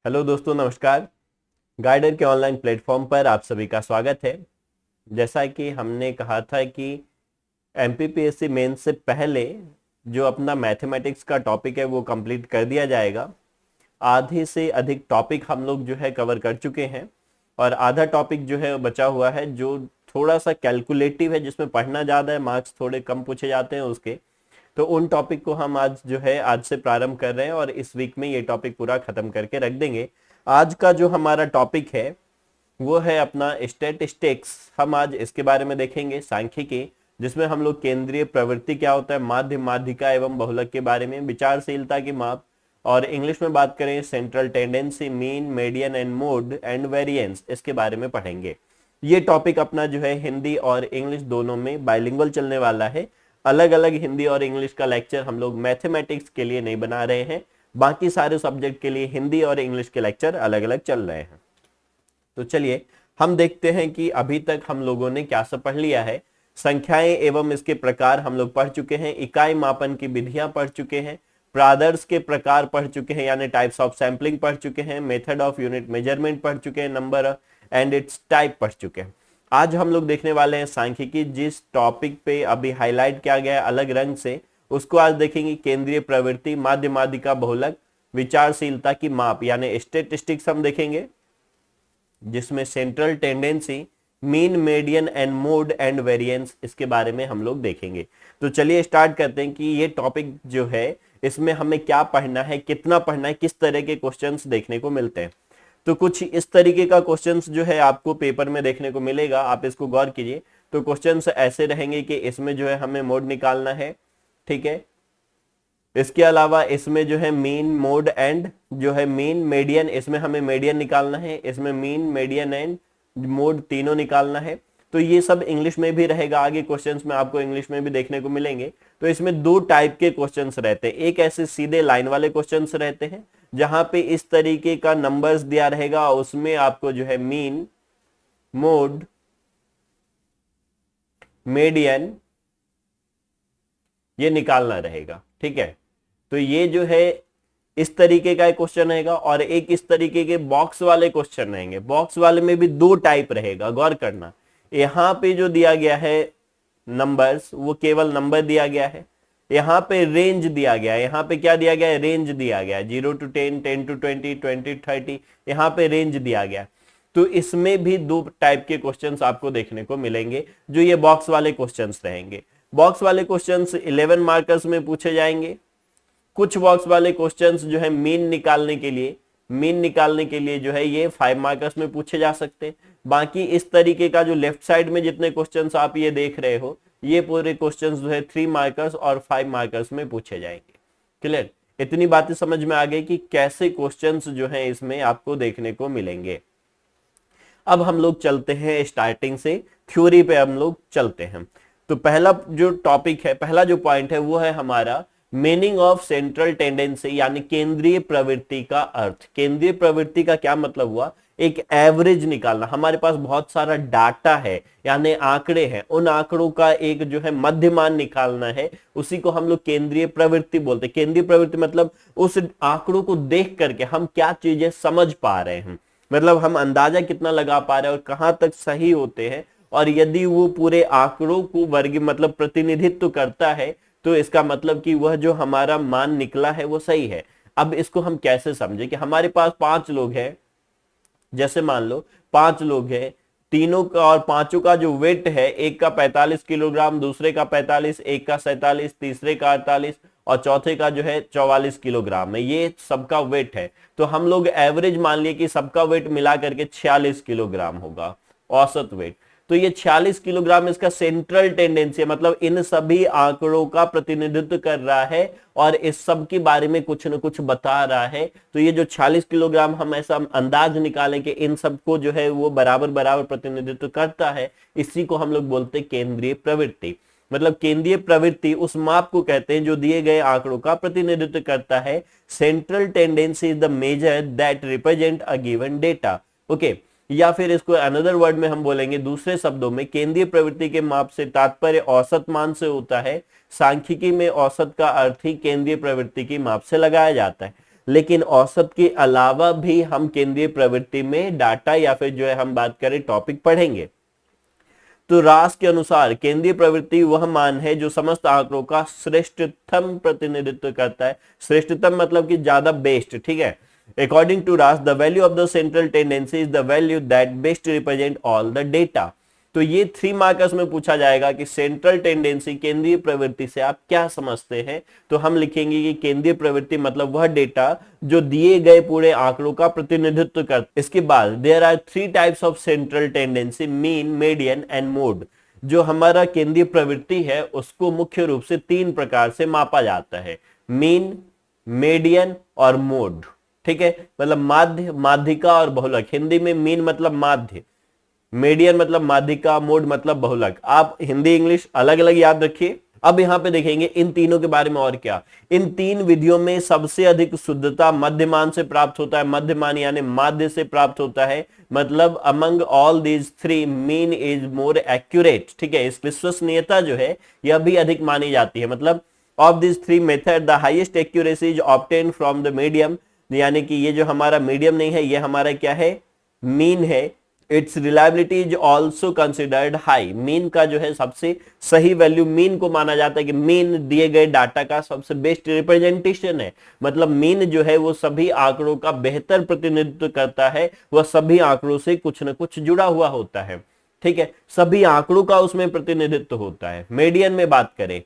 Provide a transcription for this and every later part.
Hello दोस्तों, नमस्कार। Guider के ऑनलाइन प्लेटफॉर्म पर आप सभी का स्वागत है। जैसा कि हमने कहा था कि एमपीपीएससी मेंस से पहले जो अपना मैथमेटिक्स का टॉपिक है वो कंप्लीट कर दिया जाएगा। आधे से अधिक टॉपिक हम लोग जो है कवर कर चुके हैं और आधा टॉपिक जो है बचा हुआ है जो थोड़ा सा कैलकुलेटिव है, जिसमें पढ़ना ज़्यादा है, मार्क्स थोड़े कम पूछे जाते हैं उसके। तो उन टॉपिक को हम आज जो है आज से प्रारंभ कर रहे हैं और इस वीक में ये टॉपिक पूरा खत्म करके रख देंगे। आज का जो हमारा टॉपिक है वो है अपना स्टैटिस्टिक्स। हम आज इसके बारे में देखेंगे, सांख्यिकी, जिसमें हम लोग केंद्रीय प्रवृत्ति क्या होता है, माध्य, माध्यिका एवं बहुलक के बारे में, विचारशीलता की माप, और इंग्लिश में बात करें central tendency, mean, median and mode and variance, इसके बारे में पढ़ेंगे। ये टॉपिक अपना जो है हिंदी और इंग्लिश दोनों में बाइलिंगुअल चलने वाला है। अलग अलग हिंदी और इंग्लिश का लेक्चर हम लोग मैथमेटिक्स के लिए नहीं बना रहे हैं, बाकी सारे सब्जेक्ट के लिए हिंदी और इंग्लिश के लेक्चर अलग अलग चल रहे हैं। तो चलिए हम देखते हैं कि अभी तक हम लोगों ने क्या सब पढ़ लिया है। संख्याएं एवं इसके प्रकार हम लोग पढ़ चुके हैं, इकाई मापन की विधियां पढ़ चुके हैं, प्रादर्श के प्रकार पढ़ चुके हैं यानी टाइप्स ऑफ सैंपलिंग पढ़ चुके हैं, मेथड ऑफ यूनिट मेजरमेंट पढ़ चुके हैं, नंबर एंड इट्स टाइप पढ़ चुके हैं। आज हम लोग देखने वाले हैं सांख्यिकी। जिस टॉपिक पे अभी हाईलाइट किया गया है अलग रंग से, उसको आज देखेंगे। केंद्रीय प्रवृत्ति, माध्य, माध्यिका, बहुलक, विचारशीलता की माप यानी स्टैटिस्टिक्स हम देखेंगे, जिसमें central tendency, mean, median and mode and variance, इसके बारे में हम लोग देखेंगे। तो चलिए स्टार्ट करते हैं कि ये टॉपिक जो है इसमें हमें क्या पढ़ना है, कितना पढ़ना है, किस तरह के क्वेश्चंस देखने को मिलते हैं। तो कुछ इस तरीके का क्वेश्चंस जो है आपको पेपर में देखने को मिलेगा, आप इसको गौर कीजिए। तो क्वेश्चंस ऐसे रहेंगे कि इसमें जो है हमें मोड निकालना है, ठीक है। इसके अलावा इसमें जो है मीन, मोड एंड जो है मीन, मीडियन, इसमें हमें मीडियन निकालना है, इसमें मीन, मीडियन एंड मोड तीनों निकालना है। तो ये सब इंग्लिश में भी रहेगा, आगे क्वेश्चंस में आपको इंग्लिश में भी देखने को मिलेंगे। तो इसमें दो टाइप के क्वेश्चंस रहते हैं। एक ऐसे सीधे लाइन वाले क्वेश्चंस रहते हैं जहां पे इस तरीके का नंबर्स दिया रहेगा, उसमें आपको जो है मीन, मोड, मीडियन ये निकालना रहेगा, ठीक है। तो ये जो है इस तरीके का एक क्वेश्चन रहेगा और एक इस तरीके के बॉक्स वाले क्वेश्चन रहेंगे। बॉक्स वाले में भी दो टाइप रहेगा, गौर करना। यहाँ पे जो दिया गया है नंबर्स, वो केवल नंबर दिया गया है। यहाँ पे रेंज दिया गया है, यहाँ पे क्या दिया गया है, रेंज दिया गया है, 0 to 10, 10 to 20, 20 to 30, यहाँ पे रेंज दिया गया है। तो इसमें भी दो टाइप के क्वेश्चंस आपको देखने को मिलेंगे, जो ये बॉक्स वाले क्वेश्चंस रहेंगे। बॉक्स वाले क्वेश्चंस 11 मार्कर्स में पूछे जाएंगे। कुछ बॉक्स वाले क्वेश्चंस जो है मीन निकालने के लिए जो है ये 5 मार्कर्स में पूछे जा सकते हैं। बाकी इस तरीके का जो लेफ्ट साइड में जितने क्वेश्चंस आप ये देख रहे हो, ये पूरे क्वेश्चंस जो है 3 मार्कर्स और 5 मार्कर्स में पूछे जाएंगे। क्लियर? इतनी बातें समझ में आ गई कि कैसे क्वेश्चंस जो है इसमें आपको देखने को मिलेंगे। अब हम लोग चलते हैं स्टार्टिंग से, थ्योरी पे हम लोग चलते हैं। तो पहला जो टॉपिक है, पहला जो पॉइंट है वो है हमारा मीनिंग ऑफ सेंट्रल टेंडेंसी यानी केंद्रीय प्रवृत्ति का अर्थ। केंद्रीय प्रवृत्ति का क्या मतलब हुआ, एक एवरेज निकालना। हमारे पास बहुत सारा डाटा है यानी आंकड़े हैं, उन आंकड़ों का एक जो है मध्यमान निकालना है, उसी को हम लोग केंद्रीय प्रवृत्ति बोलते हैं। केंद्रीय प्रवृत्ति मतलब उस आंकड़ों को देख करके हम क्या चीजें समझ पा रहे हैं, मतलब हम अंदाजा कितना लगा पा रहे हैं और कहां तक सही होते हैं, और यदि वो पूरे आंकड़ों को वर्ग मतलब प्रतिनिधित्व करता है तो इसका मतलब कि वह जो हमारा मान निकला है वो सही है। अब इसको हम कैसे समझे कि हमारे पास 5 लोग हैं, जैसे मान लो 5 लोग हैं, तीनों का और पांचों का जो वेट है, एक का 45 किलोग्राम, दूसरे का 45, एक का 47, तीसरे का 48 और चौथे का जो है 44 किलोग्राम है, ये सबका वेट है। तो हम लोग एवरेज मान लिए कि सबका वेट मिला करके 46 किलोग्राम होगा, औसत वेट। तो ये 46 किलोग्राम इसका सेंट्रल टेंडेंसी है, मतलब इन सभी आंकड़ों का प्रतिनिधित्व कर रहा है और इस सब के बारे में कुछ न कुछ बता रहा है। तो ये जो 46 किलोग्राम हम ऐसा अंदाज निकालें कि इन सबको जो है वो बराबर बराबर प्रतिनिधित्व करता है, इसी को हम लोग बोलते हैं केंद्रीय प्रवृत्ति। मतलब केंद्रीय प्रवृत्ति उस माप को कहते हैं जो दिए गए आंकड़ों का प्रतिनिधित्व करता है। Central tendency is the measure that represent a given data. Okay, या फिर इसको अनदर वर्ड में हम बोलेंगे, दूसरे शब्दों में केंद्रीय प्रवृत्ति के माप से तात्पर्य औसत मान से होता है। सांख्यिकी में औसत का अर्थ ही केंद्रीय प्रवृत्ति की माप से लगाया जाता है। लेकिन औसत के अलावा भी हम केंद्रीय प्रवृत्ति में डाटा या फिर जो है हम बात करें टॉपिक पढ़ेंगे। तो रास के अनुसार केंद्रीय प्रवृत्ति वह मान है जो समस्त आंकड़ों का श्रेष्ठतम प्रतिनिधित्व करता है। श्रेष्ठतम मतलब कि ज्यादा बेस्ट, ठीक है। अकॉर्डिंग टू रास the value of the central tendency is the value that best represent all the data. तो ये 3 मार्कर्स में पूछा जाएगा कि सेंट्रल टेंडेंसी केंद्रीय प्रवृत्ति से आप क्या समझते हैं। तो हम लिखेंगे कि केंद्रीय प्रवृत्ति मतलब वह डेटा जो दिए गए पूरे आंकड़ों का प्रतिनिधित्व करता है। इसके बाद there are 3 types of central tendency, mean, median and mode. जो हमारा केंद्रीय प्रवृत्ति है उसको मुख्य रूप से 3 प्रकार से मापा जाता है, मीन, मीडियन और मोड, ठीक है। मतलब माध्य, माध्यिका और बहुलक। हिंदी में मीन मतलब माध्य, मीडियन मतलब माध्यिका, मोड मतलब बहुलक। आप हिंदी इंग्लिश अलग अलग याद रखिए। अब यहां पे देखेंगे इन तीनों के बारे में और क्या। इन 3 विधियों में सबसे अधिक शुद्धता मध्यमान से प्राप्त होता है। मध्यमान यानी माध्य से प्राप्त होता है। मतलब among all these 3 mean is more accurate, ठीक है। इस विश्वसनीयता जो है यह भी अधिक मानी जाती है। मतलब of this 3 method the highest accuracy is obtain from the medium, यानी कि ये जो हमारा मीडियम नहीं है, ये हमारा क्या है, मीन है। It's reliability is also considered high. Mean का जो है सबसे सही वैल्यू मीन को माना जाता है कि मीन दिए गए डाटा का सबसे बेस्ट रिप्रेजेंटेशन है। मतलब मीन जो है वो सभी आंकड़ों का बेहतर प्रतिनिधित्व करता है। वह सभी आंकड़ों से कुछ न कुछ जुड़ा हुआ होता है, ठीक है। सभी आंकड़ों का उसमें प्रतिनिधित्व होता है। मीडियन में बात करें,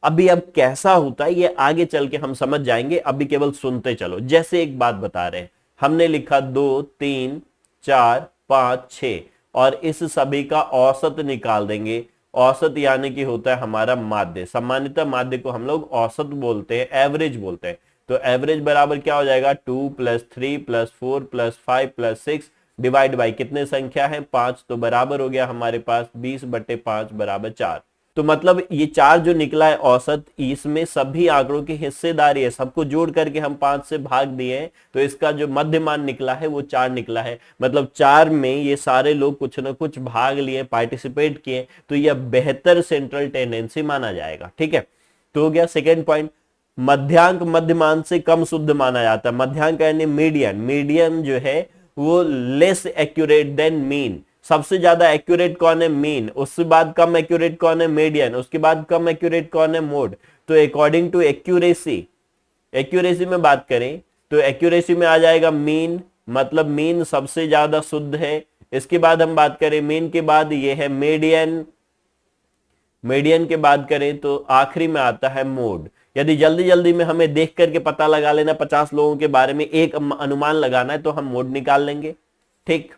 अभी अब कैसा होता है ये आगे चल के हम समझ जाएंगे, अभी केवल सुनते चलो। जैसे एक बात बता रहे हैं, हमने लिखा 2, 3, 4, 5, 6 और इस सभी का औसत निकाल देंगे। औसत यानी कि होता है हमारा माध्य। सामान्यतः माध्य को हम लोग औसत बोलते हैं, एवरेज बोलते हैं। तो एवरेज बराबर क्या हो जाएगा, 2 + 3 + 4 + 5 + 6 डिवाइड बाई कितने संख्या है, 5। तो बराबर हो गया हमारे पास 20/5 बराबर 4। तो मतलब ये 4 जो निकला है औसत, इसमें सभी आंकड़ों की हिस्सेदारी है। सबको जोड़ करके हम 5 से भाग दिए हैं, तो इसका जो मध्यमान निकला है वो 4 निकला है। मतलब 4 में ये सारे लोग कुछ ना कुछ भाग लिए, पार्टिसिपेट किए, तो यह बेहतर सेंट्रल टेंडेंसी माना जाएगा, ठीक है। तो हो गया सेकेंड पॉइंट। मध्यांक मध्यमान से कम शुद्ध माना जाता है। मध्यांक यानी मीडियन। मीडियन जो है वो लेस एक्यूरेट देन मीन। सबसे ज्यादा एक्यूरेट कौन है, मीन। उसके बाद कम एक्यूरेट कौन है, मीडियन। उसके बाद कम एक्यूरेट कौन है, मोड। तो अकॉर्डिंग टू एक्यूरेसी, एक्यूरेसी में बात करें तो एक्यूरेसी में आ जाएगा मीन, मतलब मीन सबसे ज्यादा शुद्ध है। इसके बाद हम बात करें मीन के बाद ये है मीडियन। मीडियन के बाद करें तो आखिरी में आता है मोड। यदि जल्दी जल्दी में हमें देख करके पता लगा लेना 50 लोगों के बारे में, एक अनुमान लगाना है, तो हम मोड निकाल लेंगे, ठीक।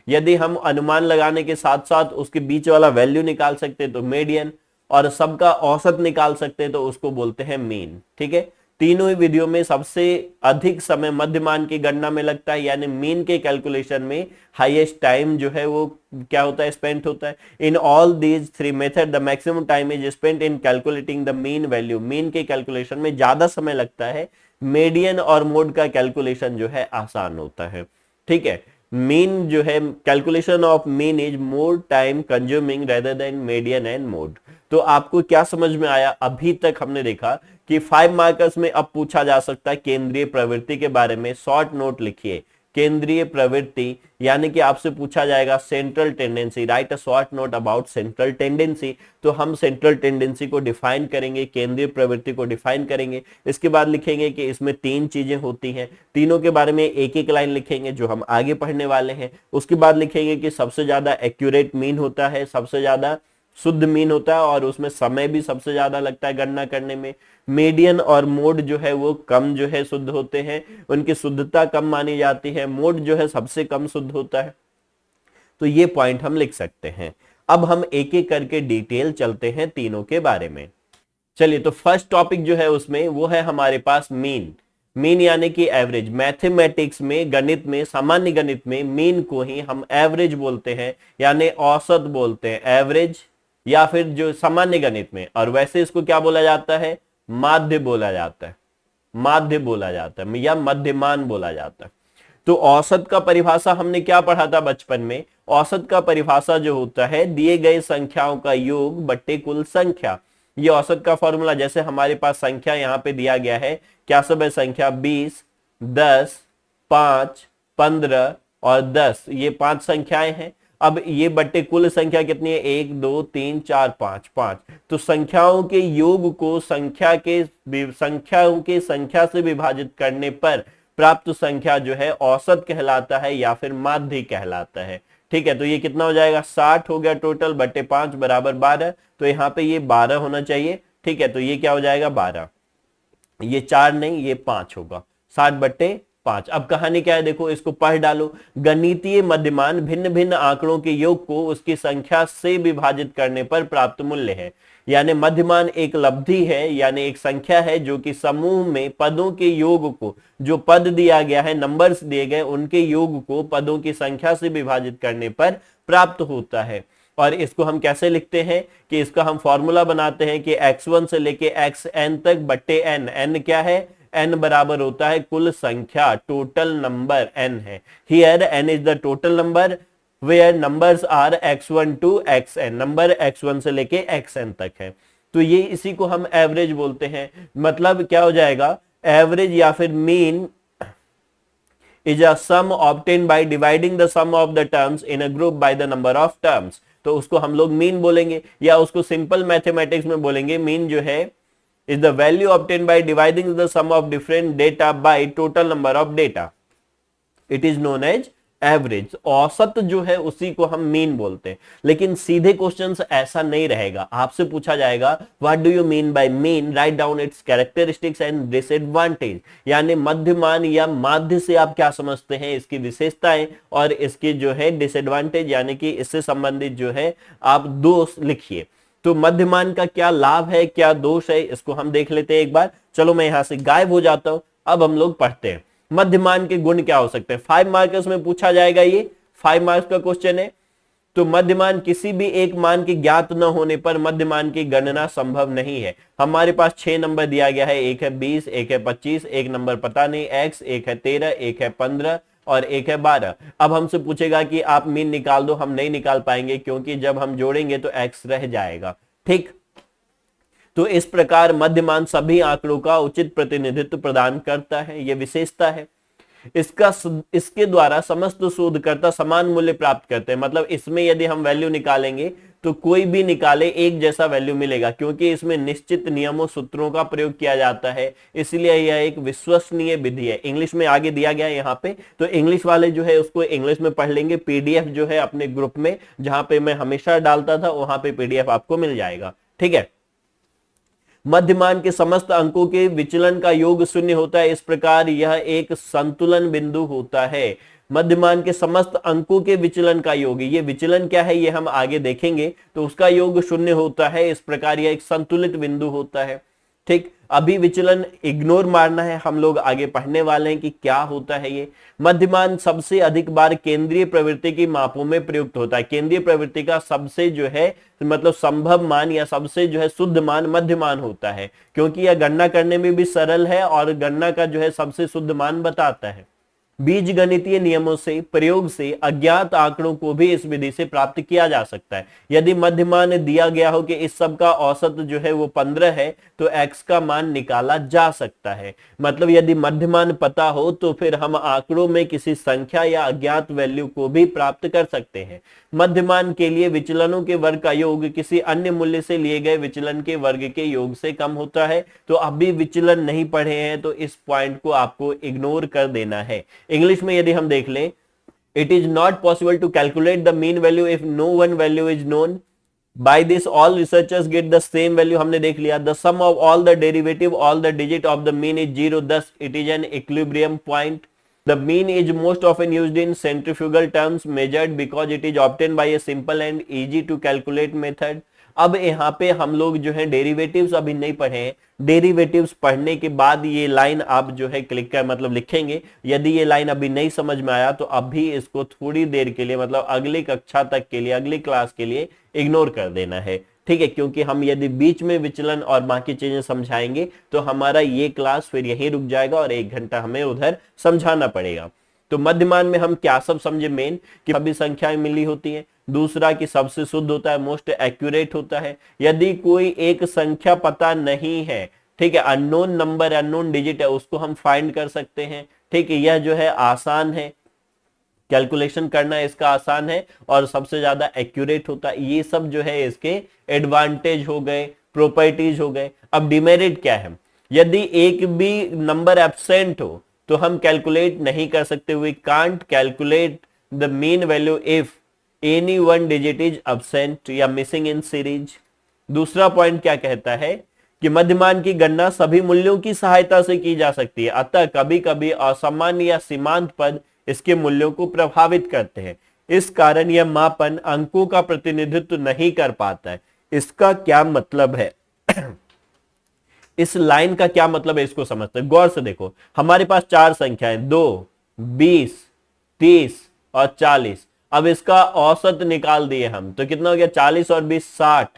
यदि हम अनुमान लगाने के साथ साथ उसके बीच वाला वैल्यू निकाल सकते हैं तो मीडियन, और सबका औसत निकाल सकते हैं तो उसको बोलते हैं मीन, ठीक है। तीनों ही विधियों में सबसे अधिक समय मध्यमान की गणना में लगता है, यानी मीन के कैलकुलेशन में हाईएस्ट टाइम जो है वो क्या होता है, स्पेंट होता है। In all these 3 method the maximum time is spent in calculating the mean value. Mean के कैलकुलेशन में ज्यादा समय लगता है। मीडियन और मोड का कैलकुलेशन जो है आसान होता है, ठीक है। मीन जो है, calculation of mean is more time consuming rather than median and mode. तो आपको क्या समझ में आया? अभी तक हमने देखा कि 5 मार्कर्स में अब पूछा जा सकता है केंद्रीय प्रवृत्ति के बारे में। शॉर्ट नोट लिखिए, केंद्रीय प्रवृत्ति यानी कि आपसे पूछा जाएगा central tendency, right a short note about central tendency. तो हम सेंट्रल टेंडेंसी को डिफाइन करेंगे, केंद्रीय प्रवृत्ति को डिफाइन करेंगे। इसके बाद लिखेंगे कि इसमें 3 चीजें होती हैं, तीनों के बारे में एक एक लाइन लिखेंगे जो हम आगे पढ़ने वाले हैं। उसके बाद लिखेंगे कि सबसे ज्यादा एक्यूरेट मीन होता है, सबसे ज्यादा शुद्ध मीन होता है, और उसमें समय भी सबसे ज्यादा लगता है गणना करने में। मीडियन और मोड जो है वो कम जो है शुद्ध होते हैं, उनकी शुद्धता कम मानी जाती है। मोड जो है सबसे कम शुद्ध होता है। तो ये पॉइंट हम लिख सकते हैं। अब हम एक एक करके डिटेल चलते हैं तीनों के बारे में। चलिए, तो फर्स्ट टॉपिक जो है उसमें वो है हमारे पास मीन। मीन यानी कि एवरेज। मैथमेटिक्स में, गणित में, सामान्य गणित में मीन को ही हम एवरेज बोलते हैं, यानी औसत बोलते हैं, एवरेज, या फिर जो सामान्य गणित में। और वैसे इसको क्या बोला जाता है, माध्य बोला जाता है, माध्य बोला जाता है या मध्यमान बोला जाता है। तो औसत का परिभाषा हमने क्या पढ़ा था बचपन में? औसत का परिभाषा जो होता है दिए गए संख्याओं का योग बट्टे कुल संख्या। ये औसत का फॉर्मूला, जैसे हमारे पास संख्या यहाँ पे दिया गया है, क्या सब है संख्या, 20, 10, 5, 15 और 10, ये 5 संख्याएं हैं। अब ये बट्टे कुल संख्या कितनी है, 1 2 3 4 5, 5। तो संख्याओं के योग को संख्याओं के संख्या से विभाजित करने पर प्राप्त संख्या जो है औसत कहलाता है या फिर माध्य कहलाता है। ठीक है, तो ये कितना हो जाएगा, 60 हो गया टोटल, बट्टे 5 बराबर 12। तो यहाँ पे ये 12 होना चाहिए। ठीक है, तो ये क्या हो जाएगा, 12, ये 4 नहीं, ये 5 होगा, 60 बट्टे 5। अब कहानी क्या है, देखो इसको पढ़ डालो। गणितीय मध्यमान भिन्न भिन्न आंकड़ों के योग को उसकी संख्या से विभाजित करने पर प्राप्त मूल्य है। यानी मध्यमान एक लब्धि है, यानी एक संख्या है जो कि समूह में पदों के योग को, जो पद दिया गया है, नंबर्स दिए गए, उनके योग को पदों की संख्या से विभाजित करने पर प्राप्त होता है। और इसको हम कैसे लिखते हैं कि इसका हम फॉर्मूला बनाते हैं कि x1 से लेके xn तक बट्टे n। n क्या है, n बराबर होता है कुल संख्या, टोटल नंबर n है। Here n is the total number where numbers are x1 to xn, number x1 से लेके xn तक है। तो ये इसी को हम एवरेज बोलते हैं। मतलब क्या हो जाएगा, एवरेज या फिर mean is a sum obtained by dividing the sum of the terms in a group by the number of terms। तो उसको हम लोग मीन बोलेंगे, या उसको सिंपल मैथमेटिक्स में बोलेंगे मीन जो है is the value obtained by dividing the sum of different data by total number of data। It is known as average. औसत जो है उसी को हम मीन बोलते हैं। लेकिन सीधे क्वेश्चंस ऐसा नहीं रहेगा, आपसे पूछा जाएगा what do you mean by mean, write down it's characteristics and disadvantage. यानी मध्यमान या माध्य से आप क्या समझते हैं, इसकी विशेषताएं और इसकी जो है डिसएडवांटेज, यानी कि इससे संबंधित जो है आप दोष लिखिए। तो मध्यमान का क्या लाभ है, क्या दोष है, इसको हम देख लेते हैं एक बार। चलो मैं यहां से गायब हो जाता हूं, अब हम लोग पढ़ते हैं मध्यमान के गुण क्या हो सकते हैं। 5 मार्क्स में पूछा जाएगा, ये 5 मार्क्स का क्वेश्चन है। तो मध्यमान किसी भी एक मान के ज्ञात न होने पर मध्यमान की गणना संभव नहीं है। हमारे पास 6 नंबर दिया गया है, एक है 20, एक है 25, एक नंबर पता नहीं x, एक है 13, एक है 15 और एक है 12। अब हमसे पूछेगा कि आप मीन निकाल दो, हम नहीं निकाल पाएंगे क्योंकि जब हम जोड़ेंगे तो x रह जाएगा। ठीक, तो इस प्रकार मध्यमान सभी आंकड़ों का उचित प्रतिनिधित्व प्रदान करता है, यह विशेषता है। इसके द्वारा समस्त शोधकर्ता समान मूल्य प्राप्त करते हैं। मतलब इसमें यदि हम वैल्यू निकालेंगे तो कोई भी निकाले एक जैसा वैल्यू मिलेगा, क्योंकि इसमें निश्चित नियमों सूत्रों का प्रयोग किया जाता है, इसलिए यह एक विश्वसनीय विधि है। इंग्लिश में आगे दिया गया है यहाँ पे, तो इंग्लिश वाले जो है उसको इंग्लिश में पढ़ लेंगे। पीडीएफ जो है अपने ग्रुप में, जहां पे मैं हमेशा डालता था, वहां पे पीडीएफ आपको मिल जाएगा। ठीक है, मध्यमान के समस्त अंकों के विचलन का योग शून्य होता है, इस प्रकार यह एक संतुलन बिंदु होता है। मध्यमान के समस्त अंकों के विचलन का योग, ये विचलन क्या है ये हम आगे देखेंगे, तो उसका योग शून्य होता है, इस प्रकार यह एक संतुलित बिंदु होता है। ठीक, अभी विचलन इग्नोर मारना है, हम लोग आगे पढ़ने वाले हैं कि क्या होता है ये। मध्यमान सबसे अधिक बार केंद्रीय प्रवृत्ति की मापों में प्रयुक्त होता है। केंद्रीय प्रवृत्ति का सबसे जो है मतलब संभव मान या सबसे जो है शुद्ध मान मध्यमान होता है, क्योंकि यह गणना करने में भी सरल है और गणना का जो है सबसे शुद्ध मान बताता है। बीज गणितीय नियमों से प्रयोग से अज्ञात आंकड़ों को भी इस विधि से प्राप्त किया जा सकता है। यदि मध्यमान दिया गया हो कि इस सब का औसत जो है वो 15 है, तो x का मान निकाला जा सकता है। मतलब यदि मध्यमान पता हो तो फिर हम आंकड़ों में किसी संख्या या अज्ञात वैल्यू को भी प्राप्त कर सकते हैं। मध्यमान के लिए विचलनों के वर्ग का योग किसी अन्य मूल्य से लिए गए विचलन के वर्ग के योग से कम होता है। तो अभी विचलन नहीं पढ़े हैं तो इस पॉइंट को आपको इग्नोर कर देना है। इंग्लिश में यदि हम देख लें, it is not possible to calculate the mean value if no one value is known, by this all researchers get the same value. हमने देख लिया, the sum of all the derivative all the digit of the mean is 0, thus it is an equilibrium point. The mean is most often used in centrifugal terms measured because it is obtained by a simple and easy to calculate method. अब यहाँ पे हम लोग जो है derivatives अभी नहीं पढ़े हैं, डेरिवेटिव्स पढ़ने के बाद ये लाइन आप जो है क्लिक कर मतलब लिखेंगे। यदि ये लाइन अभी नहीं समझ में आया तो अभी इसको थोड़ी देर के लिए मतलब अगली कक्षा तक के लिए, अगली क्लास के लिए इग्नोर कर देना है। ठीक है, क्योंकि हम यदि बीच में विचलन और बाकी चीजें समझाएंगे तो हमारा ये क्लास फिर यहीं रुक जाएगा और 1 घंटा हमें उधर समझाना पड़ेगा। तो मध्यमान में हम क्या सब समझे, मेन कि सभी संख्याएं मिली होती हैं, दूसरा कि सबसे शुद्ध होता है, मोस्ट एक्यूरेट होता है। यदि कोई एक संख्या पता नहीं है, ठीक है, अननोन नंबर अननोन डिजिट है, उसको हम फाइंड कर सकते हैं। ठीक है, यह जो है आसान है, कैलकुलेशन करना इसका आसान है और सबसे ज्यादा एक्यूरेट होता है। ये सब जो है इसके एडवांटेज हो गए, प्रॉपर्टीज हो गए। अब डिमेरिट क्या है? यदि एक भी नंबर एब्सेंट हो तो हम कैलकुलेट नहीं कर सकते, we can't calculate the mean value if any one digit is absent या मिसिंग इन सीरीज। दूसरा पॉइंट क्या कहता है कि मध्यमान की गणना सभी मूल्यों की सहायता से की जा सकती है, अतः कभी कभी असमान या सीमांत पद इसके मूल्यों को प्रभावित करते हैं। इस कारण यह मापन अंकों का प्रतिनिधित्व नहीं कर पाता है। इसका क्या मतलब है? इस लाइन का क्या मतलब है, इसको समझते हैं। गौर से देखो, हमारे पास चार संख्याएं 2, 20, 30 और 40। अब इसका औसत निकाल दिए हम तो कितना हो गया? 40 और 20 60,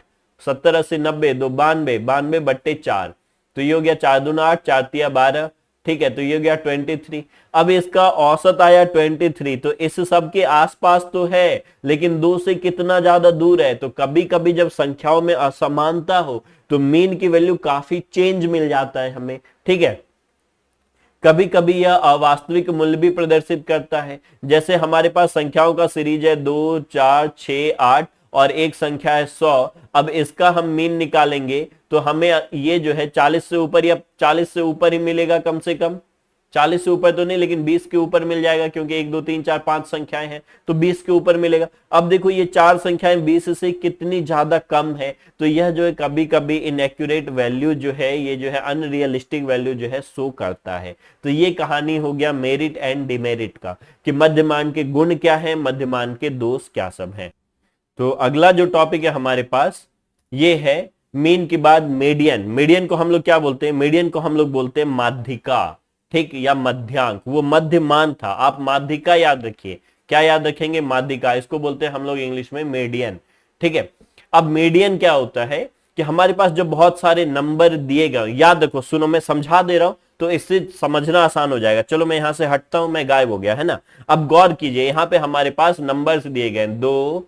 70 80 90 2 92, 92 बट्टे 4, तो ये हो गया 4 दूना 8, 4 तिया 12, ठीक है, तो ये हो गया 23। अब इसका औसत आया 23, तो इस सब के आसपास तो है लेकिन 2 से कितना ज्यादा दूर है। तो कभी कभी जब संख्याओं में असमानता हो तो मीन की वैल्यू काफी चेंज मिल जाता है हमें, ठीक है। कभी कभी यह अवास्तविक मूल्य भी प्रदर्शित करता है, जैसे हमारे पास संख्याओं का सीरीज है 2 4 6 8 और एक संख्या है 100। अब इसका हम मीन निकालेंगे तो हमें ये जो है 40 से ऊपर या 40 से ऊपर ही मिलेगा, कम से कम 40 से ऊपर तो नहीं लेकिन 20 के ऊपर मिल जाएगा, क्योंकि 1 2 3 4 5 संख्याएं हैं तो 20 के ऊपर मिलेगा। अब देखो ये चार संख्याएं 20 से कितनी ज्यादा कम है, तो यह जो है कभी कभी इनएक्यूरेट वैल्यू जो है, ये जो है अनरियलिस्टिक वैल्यू जो है शो करता है। तो ये कहानी हो गया मेरिट एंड डिमेरिट का, कि मध्यमान के गुण क्या है, मध्यमान के दोष क्या सब है। तो अगला जो टॉपिक है हमारे पास ये है मीन के बाद मीडियन। मीडियन को हम लोग क्या बोलते हैं? मीडियन को हम लोग बोलते हैं माध्यिका, ठीक, या मध्यांक। वो मध्यमान था, आप माध्यिका याद रखिए। क्या याद रखेंगे? माध्यिका, इसको बोलते हैं हम लोग इंग्लिश में मीडियन, ठीक है। अब मीडियन क्या होता है कि हमारे पास जो बहुत सारे नंबर दिए गए, याद रखो, सुनो मैं समझा दे रहा हूं तो इससे समझना आसान हो जाएगा। चलो मैं यहां से हटता हूं, मैं गायब हो गया है ना। अब गौर कीजिए, यहां पे हमारे पास नंबर्स दिए गए 2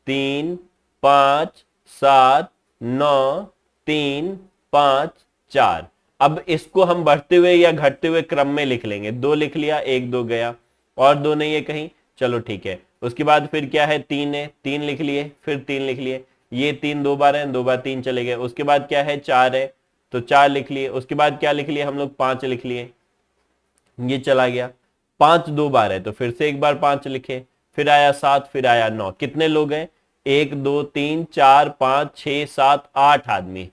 3 5 7 9 3 5 4। अब इसको हम बढ़ते हुए या घटते हुए क्रम में लिख लेंगे। 2 लिख लिया, 1 2 गया, और 2 नहीं है कहीं, चलो ठीक है। उसके बाद फिर क्या है? 3 है, 3 लिख लिए, फिर 3 लिख लिए, ये 3 2 बार है, 2 बार 3 चले गए। उसके बाद क्या है? 4 है, तो 4 लिख लिए। उसके बाद क्या लिख लिए हम लोग? 5 लिख लिए, ये चला गया। 5 2 बार है तो फिर से एक बार 5 लिखे, फिर आया 7, फिर आया 9। कितने लोग हैं? 1 2 3 4 5 6 7 8 आदमी।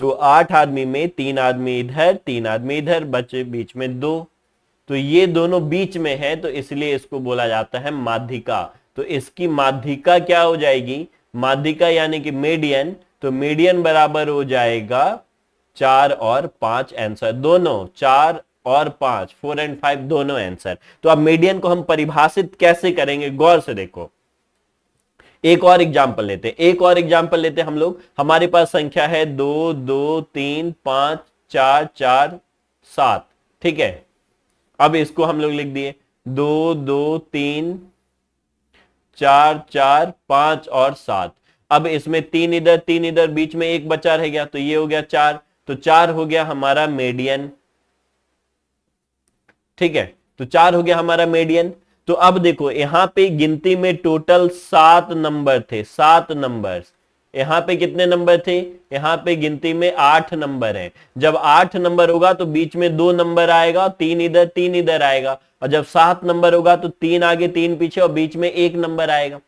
तो 8 आदमी में 3 आदमी इधर, 3 आदमी इधर, बचे बीच में 2। तो ये दोनों बीच में है तो इसलिए इसको बोला जाता है माध्यिका। तो इसकी माध्यिका क्या हो जाएगी? माध्यिका यानी कि मीडियन। तो मीडियन बराबर हो जाएगा 4 और 5 आंसर, दोनों 4 और 5, 4 और 5 दोनों आंसर। तो अब मीडियन को हम परिभाषित कैसे करेंगे? गौर से देखो, एक और एग्जाम्पल लेते हम लोग। हमारे पास संख्या है 2 2 3 5 4 4 7, ठीक है। अब इसको हम लोग लिख दिए 2 2 3 4 4 5 और 7। अब इसमें 3 इधर 3 इधर, बीच में एक बचा रह गया, तो ये हो गया 4। तो 4 हो गया हमारा मीडियन, ठीक है। तो 4 हो गया हमारा मीडियन। तो अब देखो यहां पे गिनती में टोटल 7 नंबर थे, 7 नंबर्स। यहां पे कितने नंबर थे? यहां पे गिनती में 8 नंबर हैं। जब 8 नंबर होगा तो बीच में 2 नंबर आएगा, 3 इधर आएगा। और जब 7 नंबर होगा तो 3 आगे 3 पीछे और बीच में 1 नंबर आएगा।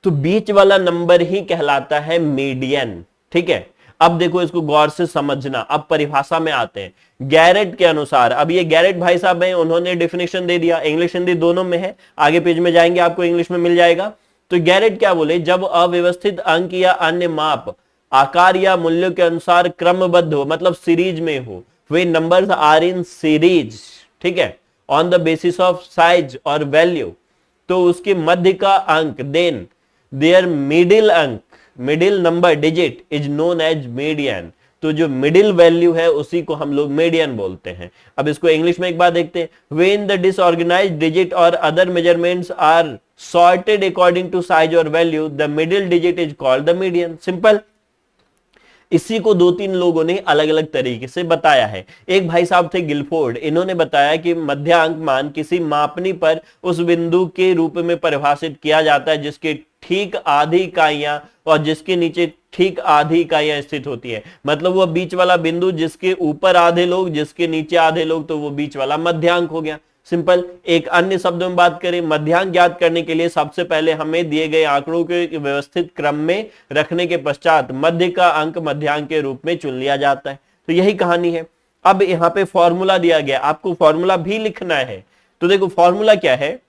तो बीच वाला नंबर ही कहलाता है मीडियन, ठीक है। अब देखो इसको गौर से समझना। अब परिभाषा में आते हैं गैरेट के अनुसार। अब ये गैरेट भाई साहब हैं, उन्होंने डेफिनेशन दे दिया, इंग्लिश हिंदी दोनों में है, आगे पेज में जाएंगे आपको इंग्लिश में मिल जाएगा। तो गैरेट क्या बोले? जब अव्यवस्थित अंक या अन्य माप आकार या मूल्यों के अनुसार क्रमबद्ध हो, मतलब सीरीज में हो, वे नंबर्स आर इन सीरीज, ठीक है, on the basis of size और वैल्यू, तो उसके मध्य का अंक देन देयर मिडिल अंक, middle number digit is known as median. तो जो मिडिल वैल्यू है उसी को हम लोग मीडियन बोलते हैं। अब इसको इंग्लिश में एक बार देखते हैं। व्हेन द डिसऑर्गेनाइज्ड डिजिट और other measurements are sorted according to size और value, the middle digit is called the median. Simple. इसी को दो तीन लोगों ने अलग अलग तरीके से बताया है। एक भाई साहब थे गिलफोर्ड, इन्होंने बताया कि मध्यांक मान किसी मापनी पर उस बिंदु के रूप में परिभाषित किया जाता है जिसके ठीक आधी इकाइयां और जिसके नीचे ठीक आधी इकाइयां स्थित होती है। मतलब वो बीच वाला बिंदु जिसके ऊपर आधे लोग, जिसके नीचे आधे लोग, तो वो बीच वाला मध्यांक हो गया। सिंपल। एक अन्य शब्दों में बात करें, मध्यांक ज्ञात करने के लिए सबसे पहले हमें दिए गए आंकड़ों के व्यवस्थित क्रम में रखने के पश्चात मध्य का अंक मध्यांक के रूप में चुन लिया जाता है। तो यही कहानी है। अब यहाँ पे फॉर्मूला दिया गया, आपको फॉर्मूला भी लिखना है। तो देखो फॉर्मूला क्या है,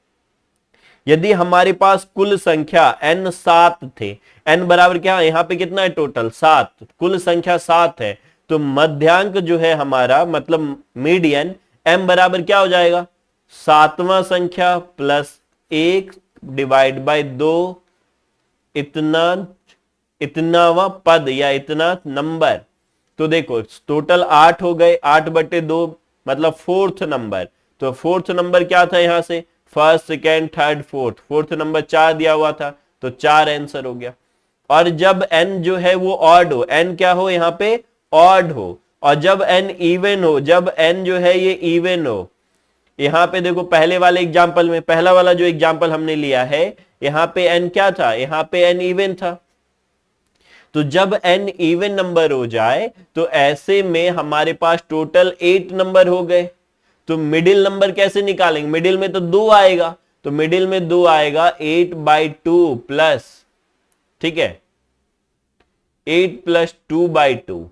यदि हमारे पास कुल संख्या n 7 थे, n बराबर क्या, यहां पे कितना है टोटल 7, कुल संख्या 7 है, तो मध्यांक जो है हमारा मतलब मीडियन m बराबर क्या हो जाएगा, 7वां संख्या प्लस 1 डिवाइड बाय 2 इतनावा पद या इतना नंबर। तो देखो टोटल 8 हो गए, 8/2 मतलब फोर्थ नंबर। तो फोर्थ नंबर क्या था, यहां से first second third fourth, fourth number 4 दिया हुआ था, तो 4 आंसर हो गया। और जब n जो है वो ऑड हो, n क्या हो यहां पे ऑड हो, और जब n इवन हो, जब n जो है ये इवन हो, यहां पे देखो पहले वाले एग्जांपल में, पहला वाला जो एग्जांपल हमने लिया है, यहां पे n क्या था, यहां पे n इवन था। तो जब n इवन नंबर हो जाए तो ऐसे में हमारे पास टोटल 8 नंबर हो गए। तो मिडिल नंबर कैसे निकालेंगे, मिडिल में तो 2 आएगा, तो मिडिल में 2 आएगा 8/2 प्लस, ठीक है 8 + 2/2,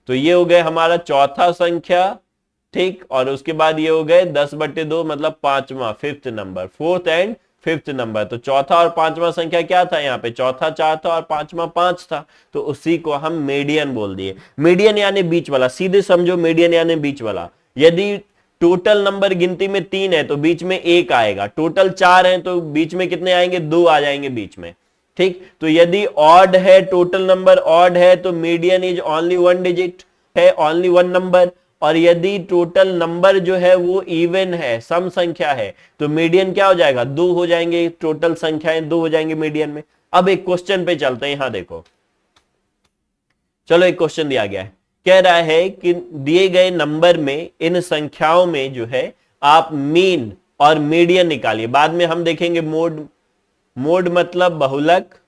तो ये हो गए हमारा चौथा संख्या, ठीक। और उसके बाद ये हो गए 10/2 मतलब पांचवा, fifth number, fourth and fifth number. तो चौथा और पांचवा संख्या क्या था, यहाँ पे चौथा 4 था और पांचवा 5 था, तो उसी को हम मीडियन बोल दिए। मीडियन यानी बीच वाला, सीधे समझो मीडियन यानी बीच वाला। यदि टोटल नंबर गिनती में 3 है तो बीच में 1 आएगा, टोटल 4 है तो बीच में कितने आएंगे, 2 आ जाएंगे बीच में, ठीक। तो यदि ऑड है, टोटल नंबर ऑड है, तो मीडियन इज ओनली 1 डिजिट है, ओनली 1 नंबर। और यदि टोटल नंबर जो है वो इवन है, सम संख्या है, तो मीडियन क्या हो जाएगा, 2 हो जाएंगे, टोटल संख्याएं 2 हो जाएंगे मीडियन में। अब एक क्वेश्चन पे चलते हैं, यहां देखो, चलो एक क्वेश्चन दिया गया है, कह रहा है कि दिए गए नंबर में इन संख्याओं में जो है आप मीन और मीडियन निकालिए। बाद में हम देखेंगे मोड, मोड मतलब बहुलक,